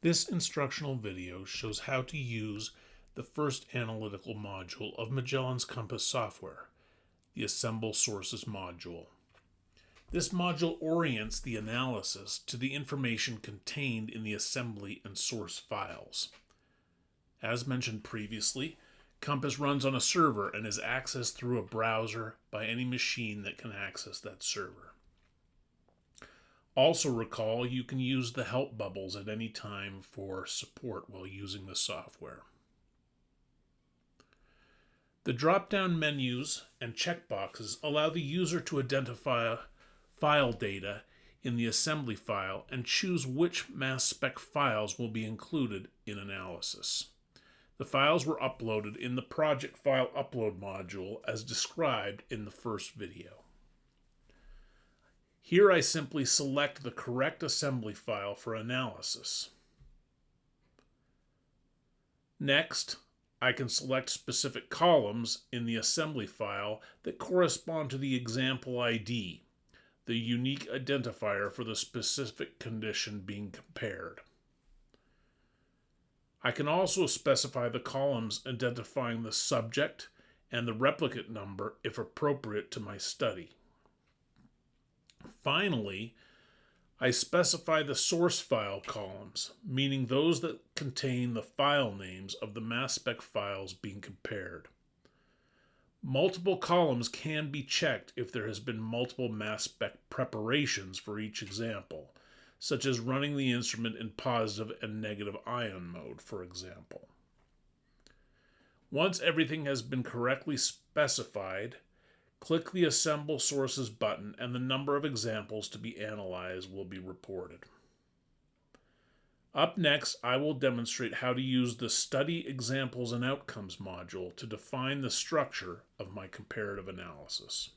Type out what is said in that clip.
This instructional video shows how to use the first analytical module of Magellan's Compass software, the Assemble Sources module. This module orients the analysis to the information contained in the assembly and source files. As mentioned previously, Compass runs on a server and is accessed through a browser by any machine that can access that server. Also recall you can use the help bubbles at any time for support while using the software. The drop-down menus and checkboxes allow the user to identify file data in the assembly file and choose which mass spec files will be included in analysis. The files were uploaded in the project file upload module as described in the first video. Here I simply select the correct assembly file for analysis. Next, I can select specific columns in the assembly file that correspond to the example ID, the unique identifier for the specific condition being compared. I can also specify the columns identifying the subject and the replicate number if appropriate to my study. Finally, I specify the source file columns, meaning those that contain the file names of the mass spec files being compared. Multiple columns can be checked if there has been multiple mass spec preparations for each example, such as running the instrument in positive and negative ion mode, for example. Once everything has been correctly specified, click the Assemble Sources button and the number of examples to be analyzed will be reported. Up next, I will demonstrate how to use the Study Examples and Outcomes module to define the structure of my comparative analysis.